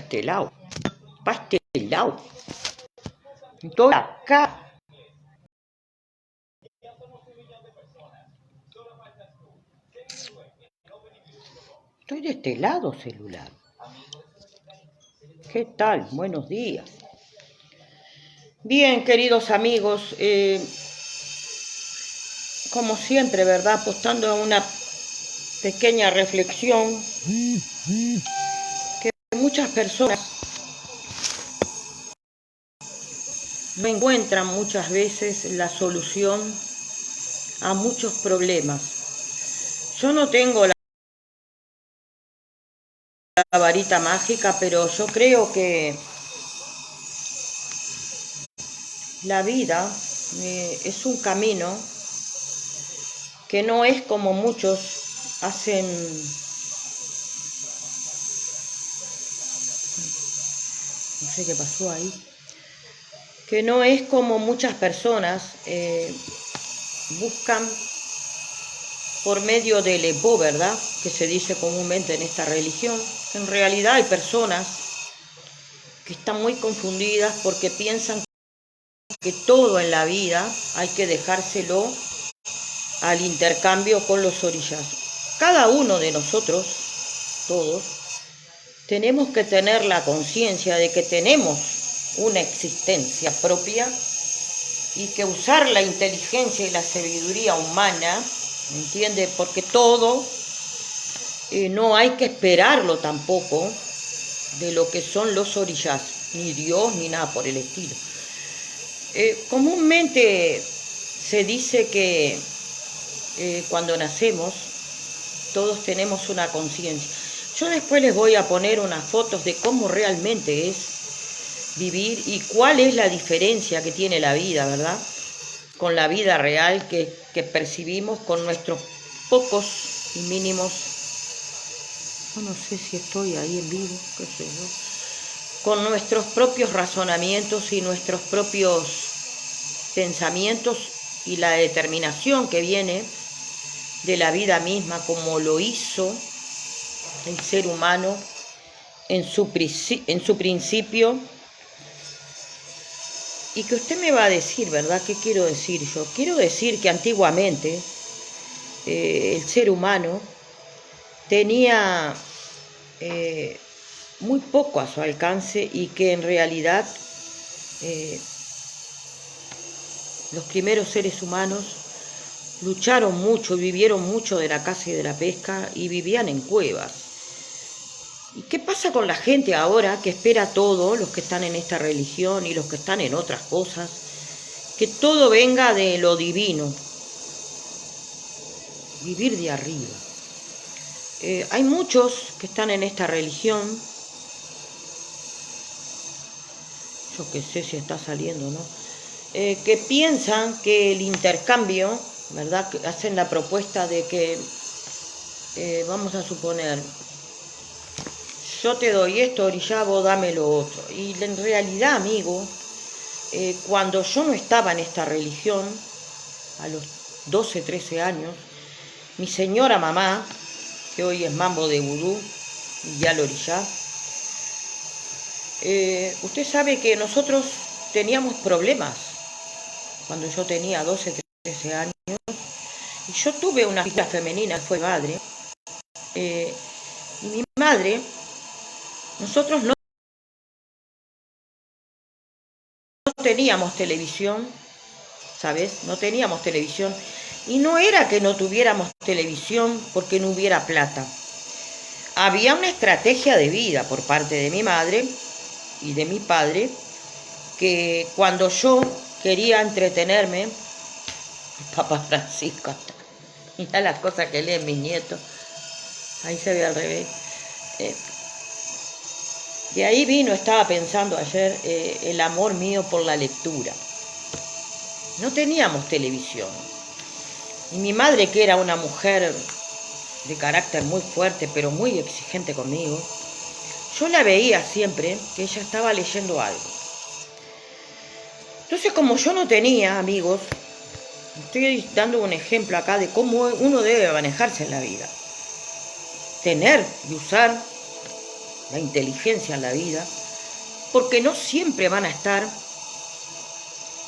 este lado, para este lado. Estoy acá. Estoy de este lado, celular. ¿Qué tal? Buenos días. Bien, queridos amigos, como siempre, ¿verdad? Apostando a una pequeña reflexión que muchas personas no encuentran muchas veces la solución a muchos problemas. Yo no tengo la varita mágica, pero yo creo que la vida es un camino que no es como muchos hacen. No sé qué pasó ahí. Que no es como muchas personas buscan por medio del Epo, ¿verdad? Que se dice comúnmente en esta religión. En realidad hay personas que están muy confundidas porque piensan que todo en la vida hay que dejárselo al intercambio con los orillas. Cada uno de nosotros, todos, tenemos que tener la conciencia de que tenemos una existencia propia y que usar la inteligencia y la sabiduría humana, ¿me entiende? Porque todo no hay que esperarlo tampoco de lo que son los orillas, ni Dios ni nada por el estilo. Comúnmente se dice que cuando nacemos todos tenemos una conciencia. Yo después les voy a poner unas fotos de cómo realmente es vivir y cuál es la diferencia que tiene la vida, ¿verdad? Con la vida real que percibimos con nuestros pocos y mínimos. No sé si estoy ahí en vivo, qué sé yo. Con nuestros propios razonamientos y nuestros propios pensamientos y la determinación que viene de la vida misma, como lo hizo el ser humano en su principio. Y que usted me va a decir, ¿verdad? ¿Qué quiero decir yo? Quiero decir que antiguamente el ser humano tenía muy poco a su alcance y que en realidad los primeros seres humanos lucharon mucho, vivieron mucho de la caza y de la pesca y vivían en cuevas. ¿Y qué pasa con la gente ahora que espera todo, los que están en esta religión y los que están en otras cosas, que todo venga de lo divino? Vivir de arriba. Hay muchos que están en esta religión, yo que sé si está saliendo, ¿no? Que piensan que el intercambio, ¿verdad? Que hacen la propuesta de que, vamos a suponer, yo te doy esto, orilla, vos dame lo otro. Y en realidad, amigo, cuando yo no estaba en esta religión, a los 12, 13 años, mi señora mamá, que hoy es mambo de vudú, y ya lo orilla, usted sabe que nosotros teníamos problemas cuando yo tenía 12, 13 años, y yo tuve una figura femenina, fue madre, y mi madre, nosotros no teníamos televisión, ¿sabes? No teníamos televisión, y no era que no tuviéramos televisión porque no hubiera plata. Había una estrategia de vida por parte de mi madre y de mi padre, que cuando yo quería entretenerme, Papá Francisco, mira las cosas que leen mis nietos, ahí se ve al revés. De ahí vino, estaba pensando ayer, el amor mío por la lectura. No teníamos televisión. Y mi madre, que era una mujer de carácter muy fuerte, pero muy exigente conmigo, yo la veía siempre que ella estaba leyendo algo. Entonces, como yo no tenía amigos, estoy dando un ejemplo acá de cómo uno debe manejarse en la vida. Tener y usar la inteligencia en la vida, porque no siempre van a estar.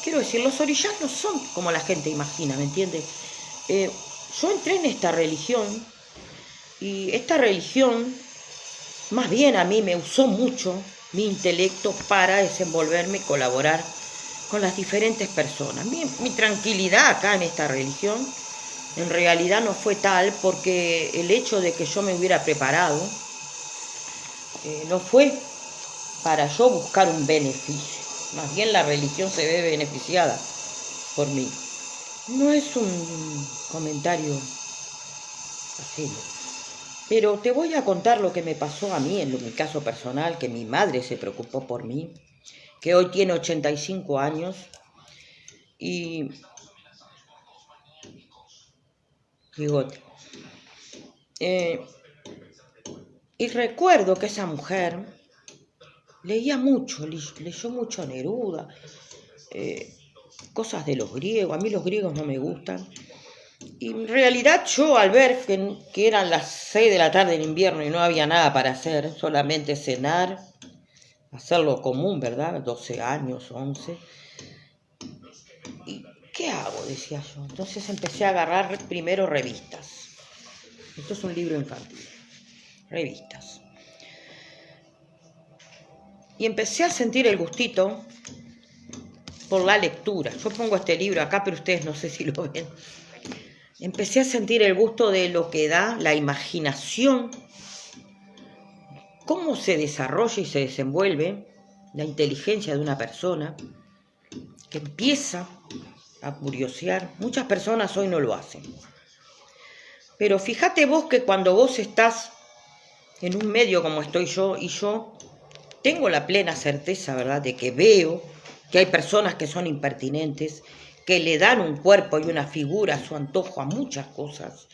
Quiero decir, los orishas no son como la gente imagina, ¿me entiendes? Yo entré en esta religión y esta religión más bien a mí me usó mucho mi intelecto para desenvolverme y colaborar con las diferentes personas. Mi tranquilidad acá en esta religión en realidad no fue tal, porque el hecho de que yo me hubiera preparado no fue para yo buscar un beneficio. Más bien la religión se ve beneficiada por mí. No es un comentario así. Pero te voy a contar lo que me pasó a mí, en mi caso personal, que mi madre se preocupó por mí, que hoy tiene 85 años, y recuerdo que esa mujer leía mucho, leyó mucho Neruda, cosas de los griegos. A mí los griegos no me gustan. Y en realidad yo, al ver que eran las 6 de la tarde en invierno y no había nada para hacer, solamente cenar, hacer lo común, ¿verdad? 12 años, 11. ¿Y qué hago?, decía yo. Entonces empecé a agarrar primero revistas. Esto es un libro infantil. Revistas. Y empecé a sentir el gustito por la lectura. Yo pongo este libro acá, pero ustedes no sé si lo ven. Empecé a sentir el gusto de lo que da la imaginación, cómo se desarrolla y se desenvuelve la inteligencia de una persona, que empieza a curiosear. Muchas personas hoy no lo hacen. Pero fíjate vos que cuando vos estás en un medio como estoy yo, y yo tengo la plena certeza, ¿verdad?, de que veo que hay personas que son impertinentes, que le dan un cuerpo y una figura a su antojo a muchas cosas,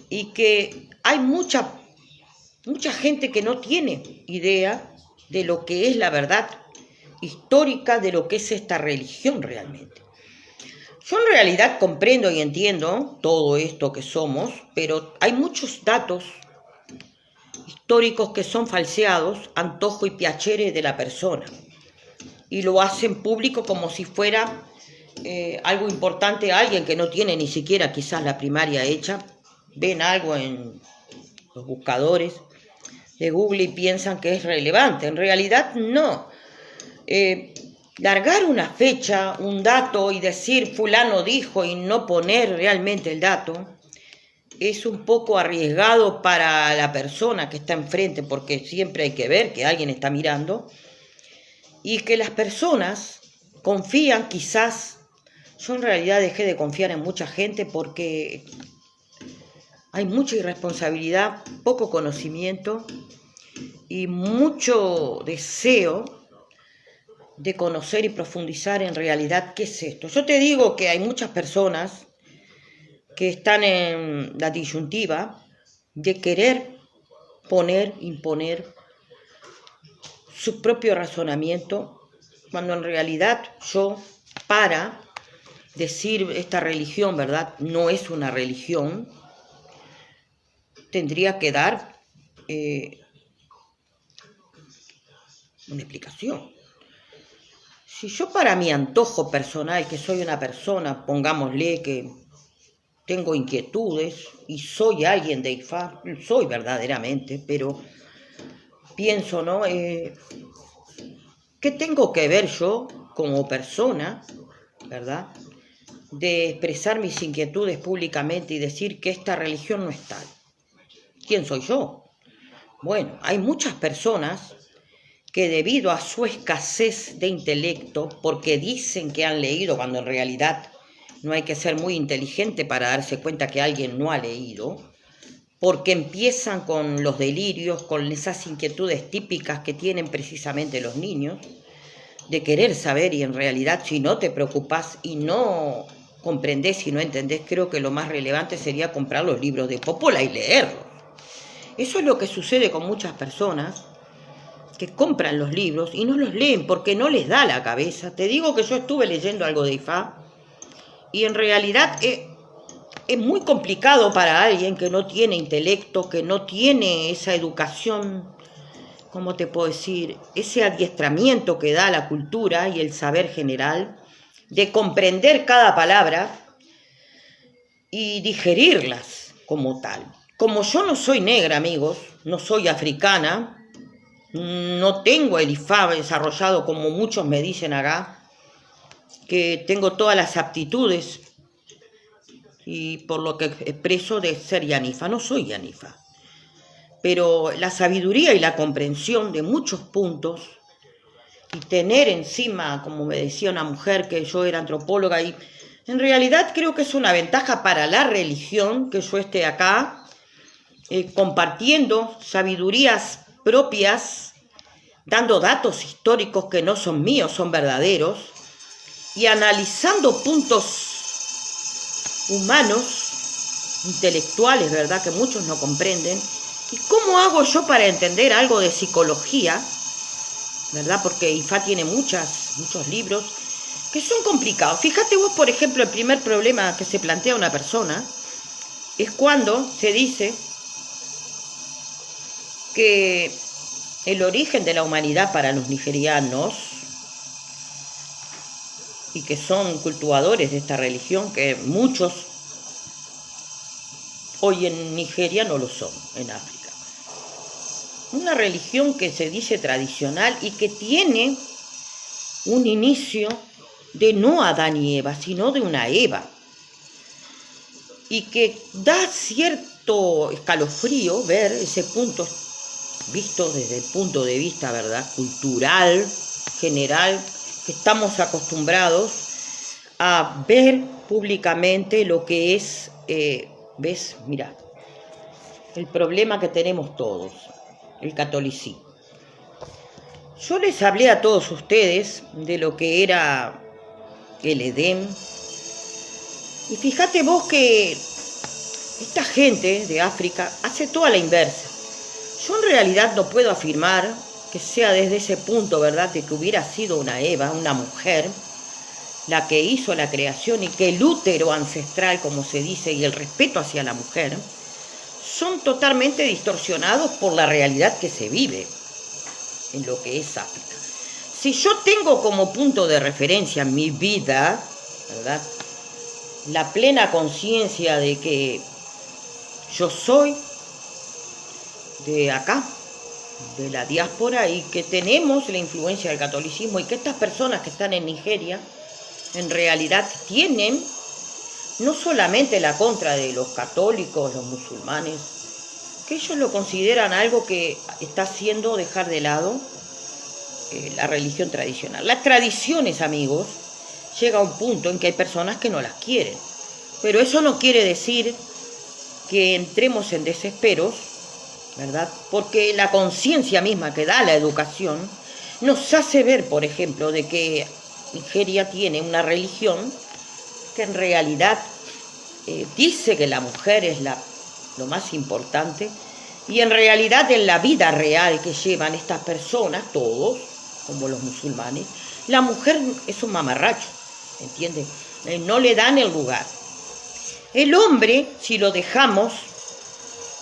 y que hay mucha gente que no tiene idea de lo que es la verdad histórica de lo que es esta religión realmente. Yo en realidad comprendo y entiendo todo esto que somos, pero hay muchos datos históricos que son falseados, antojo y piacere de la persona, y lo hacen público como si fuera algo importante a alguien que no tiene ni siquiera quizás la primaria hecha. Ven algo en los buscadores de Google y piensan que es relevante. En realidad no. Largar una fecha, un dato y decir fulano dijo y no poner realmente el dato es un poco arriesgado para la persona que está enfrente, porque siempre hay que ver que alguien está mirando, y que las personas confían quizás. Yo en realidad dejé de confiar en mucha gente porque hay mucha irresponsabilidad, poco conocimiento y mucho deseo de conocer y profundizar en realidad qué es esto. Yo te digo que hay muchas personas que están en la disyuntiva de querer imponer su propio razonamiento, cuando en realidad yo, para decir esta religión, ¿verdad?, no es una religión, tendría que dar una explicación. Si yo, para mi antojo personal, que soy una persona, pongámosle que tengo inquietudes y soy alguien de IFA, soy verdaderamente, pero pienso, ¿no?, ¿qué tengo que ver yo como persona, ¿verdad?, de expresar mis inquietudes públicamente y decir que esta religión no es tal? ¿Quién soy yo? Bueno, hay muchas personas que, debido a su escasez de intelecto, porque dicen que han leído, cuando en realidad no hay que ser muy inteligente para darse cuenta que alguien no ha leído, porque empiezan con los delirios, con esas inquietudes típicas que tienen precisamente los niños, de querer saber, y en realidad, si no te preocupás y no comprendés y no entendés, creo que lo más relevante sería comprar los libros de Popola y leerlos. Eso es lo que sucede con muchas personas que compran los libros y no los leen porque no les da la cabeza. Te digo que yo estuve leyendo algo de IFA y en realidad es muy complicado para alguien que no tiene intelecto, que no tiene esa educación ¿cómo te puedo decir? Ese adiestramiento que da la cultura y el saber general de comprender cada palabra y digerirlas como tal. Como yo no soy negra, amigos, no soy africana, no tengo el IFAB desarrollado como muchos me dicen acá, que tengo todas las aptitudes y por lo que expreso de ser yanifa, no soy yanifa. Pero la sabiduría y la comprensión de muchos puntos y tener encima, como me decía una mujer, que yo era antropóloga y en realidad creo que es una ventaja para la religión que yo esté acá compartiendo sabidurías propias, dando datos históricos que no son míos, son verdaderos, y analizando puntos humanos, intelectuales, ¿verdad?, que muchos no comprenden. ¿Y cómo hago yo para entender algo de psicología? ¿Verdad? Porque IFA tiene muchos libros que son complicados. Fíjate vos, por ejemplo, el primer problema que se plantea una persona es cuando se dice que el origen de la humanidad para los nigerianos, y que son cultivadores de esta religión, que muchos hoy en Nigeria no lo son, en África. Una religión que se dice tradicional y que tiene un inicio de no Adán y Eva, sino de una Eva. Y que da cierto escalofrío ver ese punto visto desde el punto de vista, ¿verdad?, cultural, general, que estamos acostumbrados a ver públicamente lo que es, ¿ves? Mira, el problema que tenemos todos, el catolicismo. Yo les hablé a todos ustedes de lo que era el Edén, y fíjate vos que esta gente de África hace toda la inversa. Yo en realidad no puedo afirmar que sea desde ese punto, ¿verdad?, de que hubiera sido una Eva, una mujer, la que hizo la creación y que el útero ancestral, como se dice, y el respeto hacia la mujer, son totalmente distorsionados por la realidad que se vive en lo que es África. Si yo tengo como punto de referencia en mi vida, ¿verdad?, la plena conciencia de que yo soy de acá, de la diáspora, y que tenemos la influencia del catolicismo, y que estas personas que están en Nigeria en realidad tienen no solamente la contra de los católicos, los musulmanes, que ellos lo consideran algo que está haciendo dejar de lado la religión tradicional. Las tradiciones, amigos, llega a un punto en que hay personas que no las quieren, pero eso no quiere decir que entremos en desesperos, ¿verdad? Porque la conciencia misma que da la educación nos hace ver, por ejemplo, de que Nigeria tiene una religión que en realidad dice que la mujer es lo más importante, y en realidad en la vida real que llevan estas personas, todos, como los musulmanes, la mujer es un mamarracho, ¿entiendes? No le dan el lugar. El hombre, si lo dejamos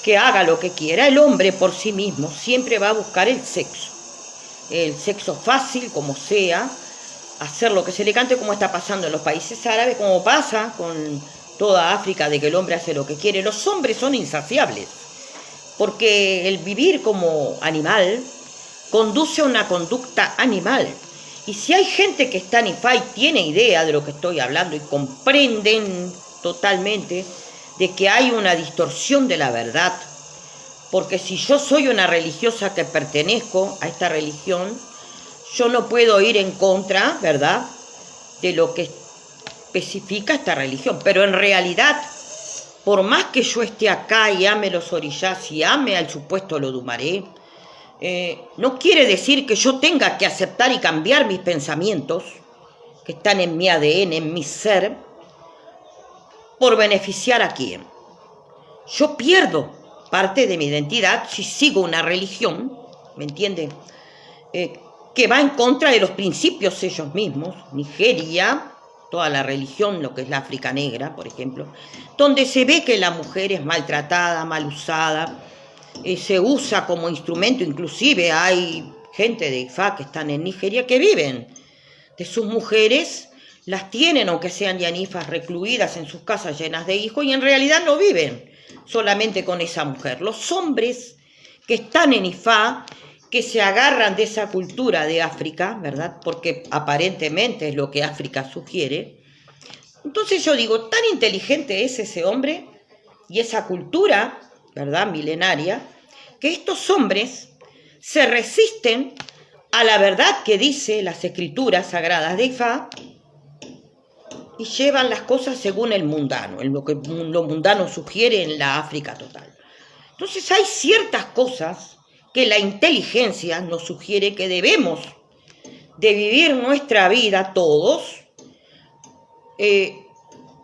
que haga lo que quiera, el hombre por sí mismo siempre va a buscar el sexo fácil, como sea, hacer lo que se le cante, como está pasando en los países árabes, como pasa con toda África, de que el hombre hace lo que quiere. Los hombres son insaciables, porque el vivir como animal conduce a una conducta animal. Y si hay gente que está en IFA y tiene idea de lo que estoy hablando y comprenden totalmente de que hay una distorsión de la verdad, porque si yo soy una religiosa que pertenezco a esta religión, yo no puedo ir en contra, ¿verdad?, de lo que especifica esta religión. Pero en realidad, por más que yo esté acá y ame los orishas y ame al supuesto Lodumaré, no quiere decir que yo tenga que aceptar y cambiar mis pensamientos, que están en mi ADN, en mi ser, por beneficiar a quién. Yo pierdo parte de mi identidad si sigo una religión, ¿me entienden?, que va en contra de los principios ellos mismos. Nigeria, toda la religión, lo que es la África negra, por ejemplo, donde se ve que la mujer es maltratada, mal usada, se usa como instrumento, inclusive hay gente de Ifá que están en Nigeria que viven de sus mujeres, las tienen aunque sean yanifas recluidas en sus casas llenas de hijos y en realidad no viven solamente con esa mujer. Los hombres que están en Ifá, que se agarran de esa cultura de África, ¿verdad? Porque aparentemente es lo que África sugiere. Entonces yo digo, tan inteligente es ese hombre y esa cultura, ¿verdad? Milenaria, que estos hombres se resisten a la verdad que dice las escrituras sagradas de Ifá y llevan las cosas según el mundano, en lo que lo mundano sugiere en la África total. Entonces hay ciertas cosas que la inteligencia nos sugiere que debemos de vivir nuestra vida todos,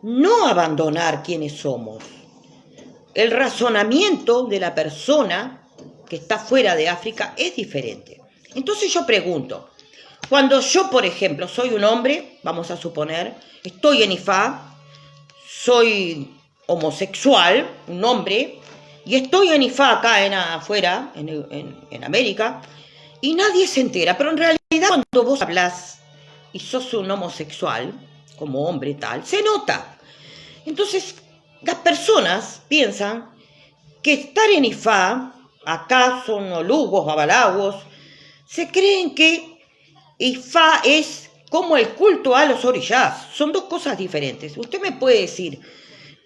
no abandonar quienes somos. El razonamiento de la persona que está fuera de África es diferente. Entonces yo pregunto, cuando yo, por ejemplo, soy un hombre, vamos a suponer, estoy en Ifá, soy homosexual, un hombre, y estoy en Ifá acá afuera, en América, y nadie se entera, pero en realidad cuando vos hablas y sos un homosexual, como hombre tal, se nota. Entonces, las personas piensan que estar en Ifá, acá son olugos, babalawos, se creen que Ifá es como el culto a los orishás, son dos cosas diferentes. Usted me puede decir,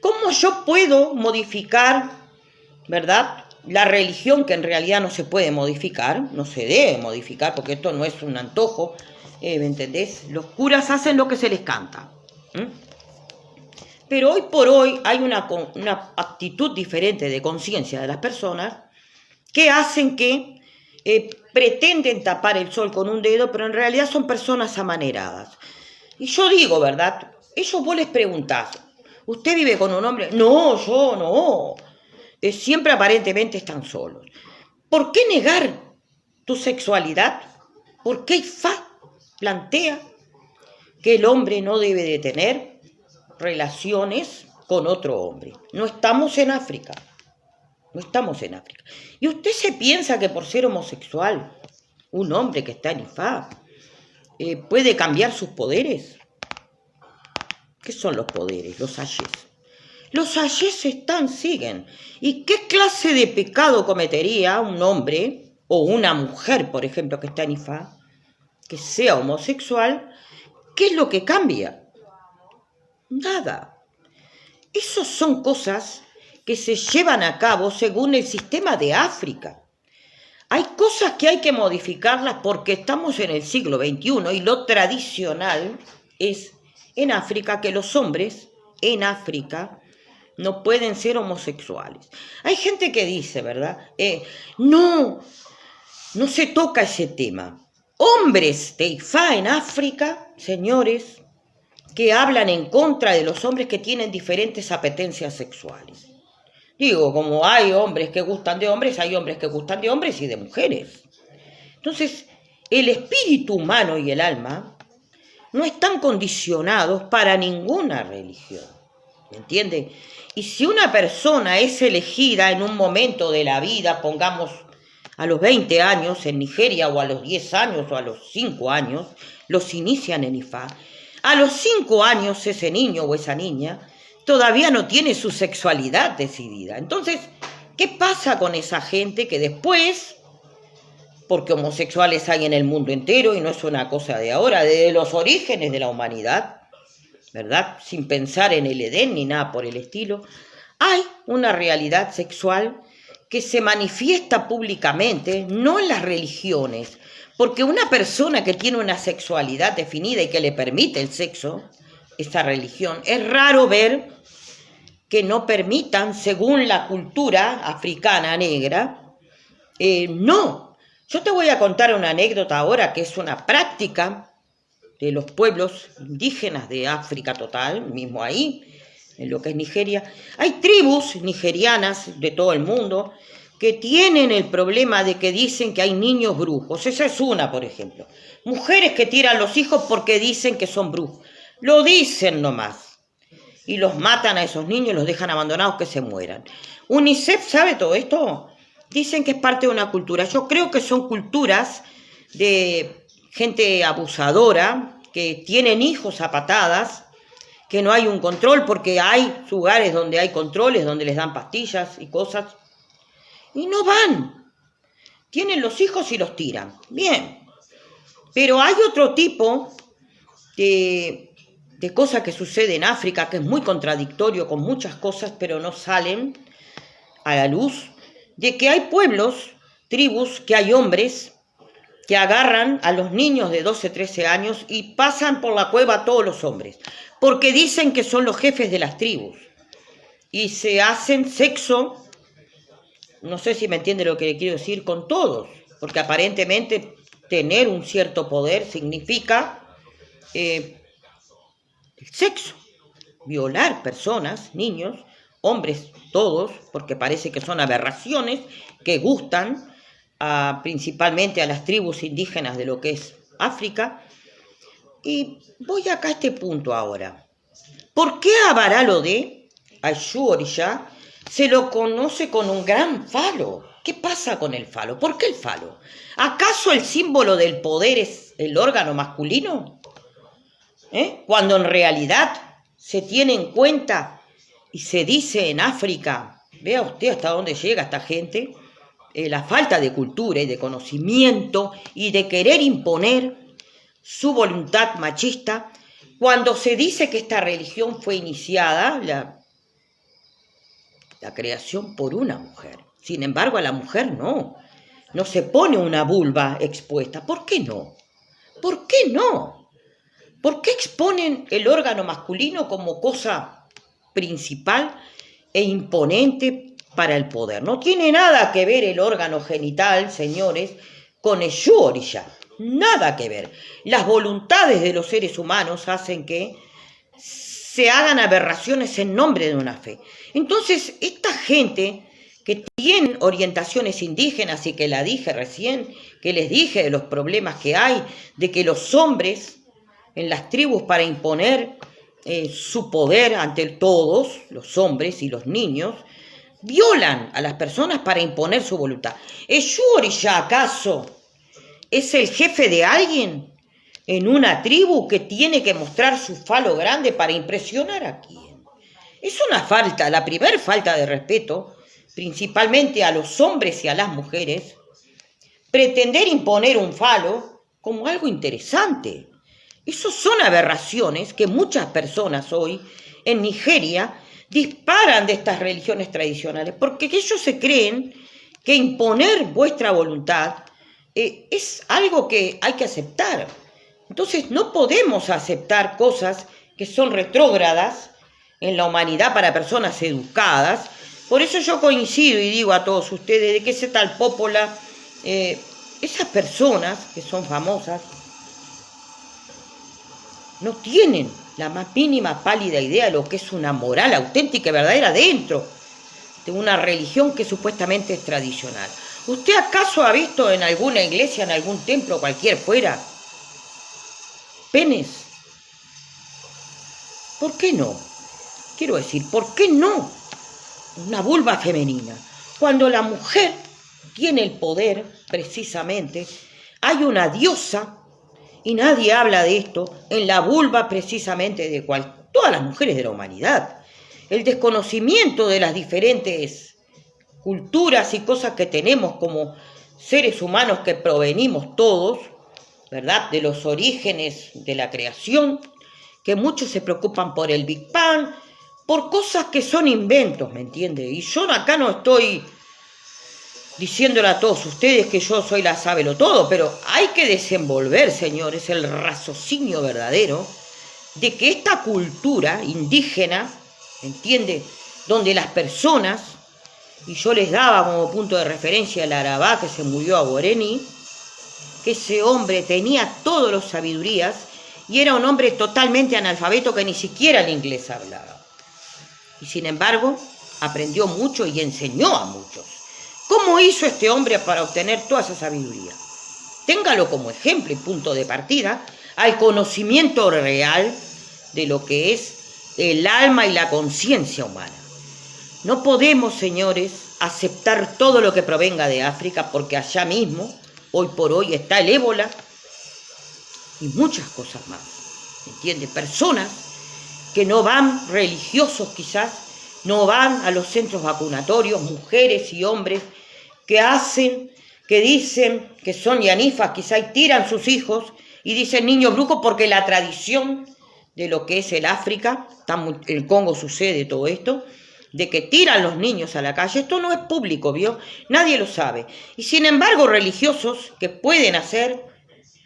¿cómo yo puedo modificar, verdad, la religión que en realidad no se puede modificar, no se debe modificar, porque esto no es un antojo, ¿me entendés? Los curas hacen lo que se les canta. Pero hoy por hoy hay una actitud diferente de conciencia de las personas que hacen que pretenden tapar el sol con un dedo, pero en realidad son personas amaneradas. Y yo digo, ¿verdad? Ellos vos les preguntás, ¿usted vive con un hombre? No, yo no. Siempre aparentemente están solos. ¿Por qué negar tu sexualidad? ¿Por qué Ifá plantea que el hombre no debe de tener relaciones con otro hombre? No estamos en África. No estamos en África. ¿Y usted se piensa que por ser homosexual, un hombre que está en Ifá, puede cambiar sus poderes? ¿Qué son los poderes? Los ayes. Los ayes siguen. ¿Y qué clase de pecado cometería un hombre o una mujer, por ejemplo, que está en Ifá, que sea homosexual? ¿Qué es lo que cambia? Nada. Esas son cosas que se llevan a cabo según el sistema de África. Hay cosas que hay que modificarlas porque estamos en el siglo XXI y lo tradicional es en África que los hombres en África no pueden ser homosexuales. Hay gente que dice, ¿verdad? No se toca ese tema. Hombres de Ifá en África, señores, que hablan en contra de los hombres que tienen diferentes apetencias sexuales. Digo, como hay hombres que gustan de hombres, hay hombres que gustan de hombres y de mujeres. Entonces, el espíritu humano y el alma no están condicionados para ninguna religión. ¿Me entiende? Y si una persona es elegida en un momento de la vida, pongamos a los 20 años en Nigeria, o a los 10 años, o a los 5 años, los inician en Ifá. A los 5 años ese niño o esa niña todavía no tiene su sexualidad decidida. Entonces, ¿qué pasa con esa gente que después, porque homosexuales hay en el mundo entero y no es una cosa de ahora, desde los orígenes de la humanidad, ¿verdad? Sin pensar en el Edén ni nada por el estilo, hay una realidad sexual que se manifiesta públicamente, no en las religiones, porque una persona que tiene una sexualidad definida y que le permite el sexo, esta religión, es raro ver que no permitan, según la cultura africana negra, no. Yo te voy a contar una anécdota ahora que es una práctica de los pueblos indígenas de África total, mismo ahí, en lo que es Nigeria. Hay tribus nigerianas de todo el mundo que tienen el problema de que dicen que hay niños brujos. Esa es una, por ejemplo. Mujeres que tiran los hijos porque dicen que son brujos. Lo dicen nomás. Y los matan a esos niños y los dejan abandonados que se mueran. UNICEF sabe todo esto. dicen que es parte de una cultura. Yo creo que son culturas de gente abusadora, que tienen hijos a patadas, que no hay un control, porque hay lugares donde hay controles, donde les dan pastillas y cosas, y no van. Tienen los hijos y los tiran. Bien. Pero hay otro tipo de cosas que sucede en África, que es muy contradictorio con muchas cosas, pero no salen a la luz, de que hay pueblos, tribus, que hay hombres que agarran a los niños de 12, 13 años y pasan por la cueva a todos los hombres, porque dicen que son los jefes de las tribus, y se hacen sexo, no sé si me entiende lo que le quiero decir, con todos, porque aparentemente tener un cierto poder significa el sexo, violar personas, niños, hombres, todos, porque parece que son aberraciones que gustan principalmente a las tribus indígenas de lo que es África. Y voy acá a este punto ahora. ¿Por qué a Baralode, a Exu Orisha, se lo conoce con un gran falo? ¿Qué pasa con el falo? ¿Por qué el falo? ¿Acaso el símbolo del poder es el órgano masculino? Cuando en realidad se tiene en cuenta y se dice en África, vea usted hasta dónde llega esta gente, la falta de cultura y de conocimiento y de querer imponer su voluntad machista, cuando se dice que esta religión fue iniciada, la creación por una mujer. Sin embargo, a la mujer no se pone una vulva expuesta. ¿Por qué no? ¿Por qué no? ¿Por qué exponen el órgano masculino como cosa principal e imponente para el poder? No tiene nada que ver el órgano genital, señores, con Exu Orisha. Nada que ver. Las voluntades de los seres humanos hacen que se hagan aberraciones en nombre de una fe. Entonces, esta gente que tiene orientaciones indígenas, y que la dije recién, que les dije de los problemas que hay, de que los hombres en las tribus, para imponer su poder ante todos, los hombres y los niños, violan a las personas para imponer su voluntad. ¿Exu Orisha acaso es el jefe de alguien en una tribu que tiene que mostrar su falo grande para impresionar a quién? Es una falta, la primer falta de respeto, principalmente a los hombres y a las mujeres, pretender imponer un falo como algo interesante. Esos son aberraciones que muchas personas hoy en Nigeria disparan de estas religiones tradicionales, porque ellos se creen que imponer vuestra voluntad es algo que hay que aceptar. Entonces no podemos aceptar cosas que son retrógradas en la humanidad para personas educadas. Por eso yo coincido y digo a todos ustedes de que ese tal Pópola, esas personas que son famosas, no tienen la más mínima pálida idea de lo que es una moral auténtica y verdadera dentro de una religión que supuestamente es tradicional. ¿Usted acaso ha visto en alguna iglesia, en algún templo, cualquier fuera, penes? ¿Por qué no? Quiero decir, ¿por qué no una vulva femenina? Cuando la mujer tiene el poder, precisamente, hay una diosa, y nadie habla de esto, en la vulva precisamente de todas las mujeres de la humanidad. El desconocimiento de las diferentes culturas y cosas que tenemos como seres humanos que provenimos todos, ¿verdad?, de los orígenes de la creación, que muchos se preocupan por el Big Bang, por cosas que son inventos, ¿me entiende? Y yo acá no estoy diciéndole a todos ustedes que yo soy la sabelotodo, pero hay que desenvolver, señores, el raciocinio verdadero de que esta cultura indígena, ¿entiende?, donde las personas, y yo les daba como punto de referencia el Arabá que se murió a Boreni, que ese hombre tenía todas las sabidurías y era un hombre totalmente analfabeto que ni siquiera el inglés hablaba. Y sin embargo, aprendió mucho y enseñó a muchos. ¿Cómo hizo este hombre para obtener toda esa sabiduría? Téngalo como ejemplo y punto de partida al conocimiento real de lo que es el alma y la conciencia humana. No podemos, señores, aceptar todo lo que provenga de África, porque allá mismo, hoy por hoy, está el ébola y muchas cosas más, ¿entiendes? Personas que no van, religiosos quizás, no van a los centros vacunatorios, mujeres y hombres que dicen que son yanifas quizás y tiran sus hijos y dicen niños brujos porque la tradición de lo que es el África, el Congo sucede todo esto, de que tiran los niños a la calle, esto no es público, ¿vio? Nadie lo sabe. Y sin embargo, religiosos que pueden hacer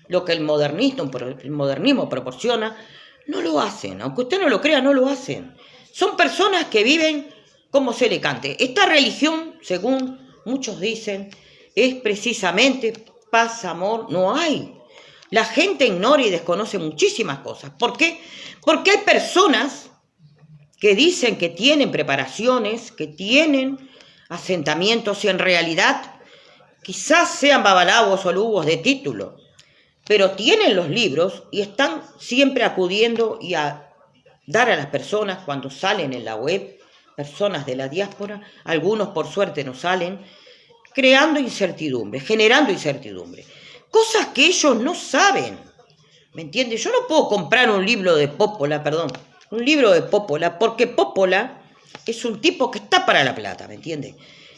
lo que el modernismo proporciona, no lo hacen. Aunque usted no lo crea, no lo hacen. Son personas que viven como se le cante. Esta religión, según muchos dicen, es precisamente paz, amor, no hay. La gente ignora y desconoce muchísimas cosas. ¿Por qué? Porque hay personas que dicen que tienen preparaciones, que tienen asentamientos y en realidad quizás sean babalabos o lugos de título, pero tienen los libros y están siempre acudiendo y a dar a las personas cuando salen en la web, personas de la diáspora, algunos por suerte no salen, creando incertidumbre, generando incertidumbre, cosas que ellos no saben, ¿me entiendes? Yo no puedo comprar un libro de Pópola, un libro de Pópola, porque Pópola es un tipo que está para la plata, ¿me entiendes?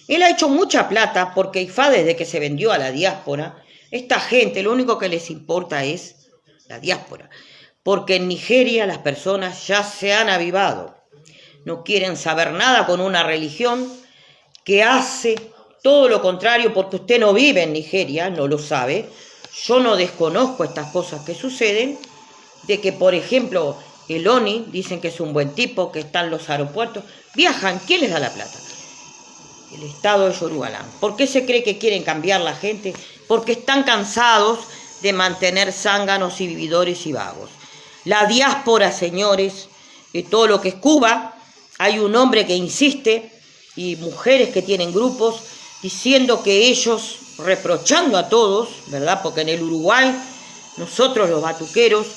Él ha hecho mucha plata porque IFA desde que se vendió a la diáspora, esta gente lo único que les importa es la diáspora, porque en Nigeria las personas ya se han avivado, no quieren saber nada con una religión que hace todo lo contrario, porque usted no vive en Nigeria, no lo sabe. Yo no desconozco estas cosas que suceden, de que por ejemplo el ONI, dicen que es un buen tipo, que está en los aeropuertos, viajan, ¿quién les da la plata? El Estado de Yorubalán. ¿Por qué se cree que quieren cambiar la gente? Porque están cansados de mantener zánganos y vividores y vagos. La diáspora, señores, de todo lo que es Cuba, hay un hombre que insiste y mujeres que tienen grupos diciendo que ellos, reprochando a todos, ¿verdad? Porque en el Uruguay, nosotros los batuqueros,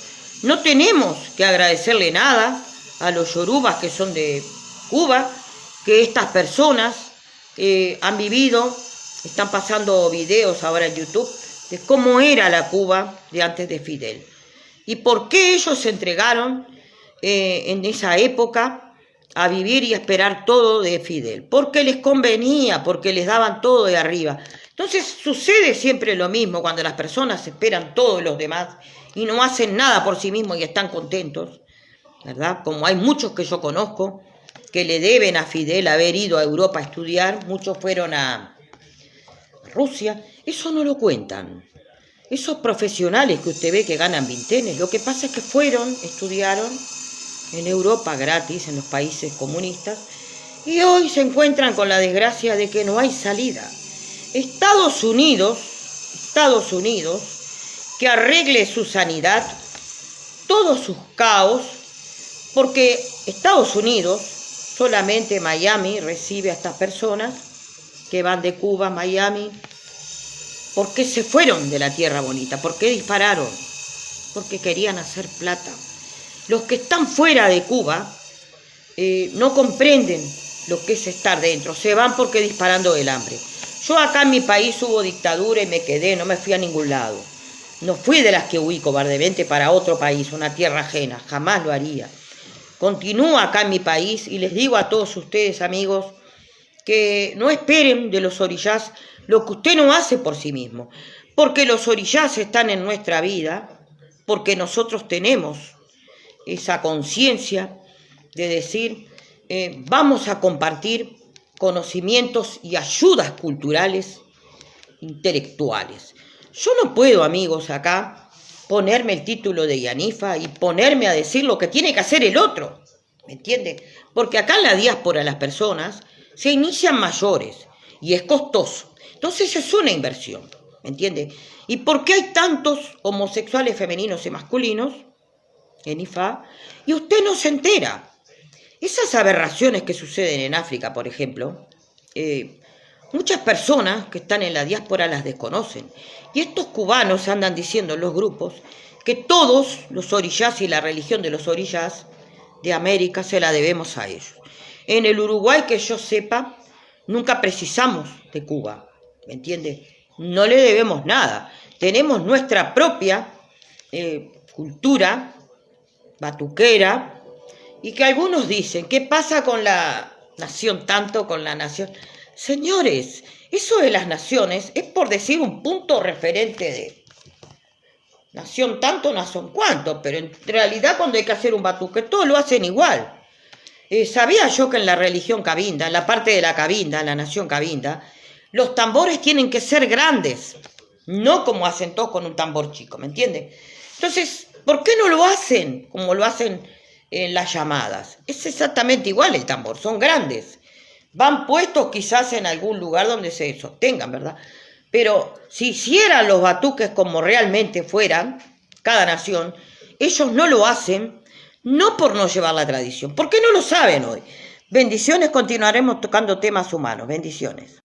no tenemos que agradecerle nada a los yorubas que son de Cuba, que estas personas han vivido, están pasando videos ahora en YouTube de cómo era la Cuba de antes de Fidel. Y por qué ellos se entregaron en esa época a vivir y a esperar todo de Fidel. Porque les convenía, porque les daban todo de arriba. Entonces sucede siempre lo mismo cuando las personas esperan todo de los demás y no hacen nada por sí mismos y están contentos, ¿verdad? Como hay muchos que yo conozco que le deben a Fidel haber ido a Europa a estudiar, muchos fueron a Rusia, eso no lo cuentan. Esos profesionales que usted ve que ganan vintenes, lo que pasa es que estudiaron en Europa gratis, en los países comunistas, y hoy se encuentran con la desgracia de que no hay salida. Estados Unidos, que arregle su sanidad, todos sus caos, porque Estados Unidos, solamente Miami recibe a estas personas que van de Cuba a Miami. ¿Por qué se fueron de la tierra bonita? ¿Por qué dispararon? Porque querían hacer plata. Los que están fuera de Cuba no comprenden lo que es estar dentro. Se van porque disparando del hambre. Yo acá en mi país hubo dictadura y me quedé, no me fui a ningún lado. No fui de las que huí cobardemente para otro país, una tierra ajena. Jamás lo haría. Continúo acá en mi país y les digo a todos ustedes, amigos, que no esperen de los orillás lo que usted no hace por sí mismo. Porque los orillás están en nuestra vida, porque nosotros tenemos esa conciencia de decir, vamos a compartir conocimientos y ayudas culturales, intelectuales. Yo no puedo, amigos, acá ponerme el título de Yanifa y ponerme a decir lo que tiene que hacer el otro, ¿me entiende? Porque acá en la diáspora las personas se inician mayores y es costoso. Entonces es una inversión, ¿me entiende? ¿Y por qué hay tantos homosexuales femeninos y masculinos en IFA y usted no se entera? Esas aberraciones que suceden en África, por ejemplo, muchas personas que están en la diáspora las desconocen. Y estos cubanos andan diciendo en los grupos que todos los orillás y la religión de los orillás de América se la debemos a ellos. En el Uruguay, que yo sepa, nunca precisamos de Cuba, ¿me entiendes? No le debemos nada. Tenemos nuestra propia cultura batuquera, y que algunos dicen, ¿qué pasa con la nación tanto, con la nación? Señores, eso de las naciones es por decir un punto referente de nación tanto, nación cuanto, pero en realidad cuando hay que hacer un batuque, todos lo hacen igual. Sabía yo que en la religión cabinda, en la parte de la cabinda, en la nación cabinda, los tambores tienen que ser grandes, no como hacen todos con un tambor chico, ¿me entiendes? Entonces, ¿por qué no lo hacen como lo hacen en las llamadas? Es exactamente igual el tambor, son grandes. Van puestos quizás en algún lugar donde se sostengan, ¿verdad? Pero si hicieran los batuques como realmente fueran, cada nación, ellos no lo hacen, no por no llevar la tradición, porque no lo saben hoy. Bendiciones, continuaremos tocando temas humanos. Bendiciones.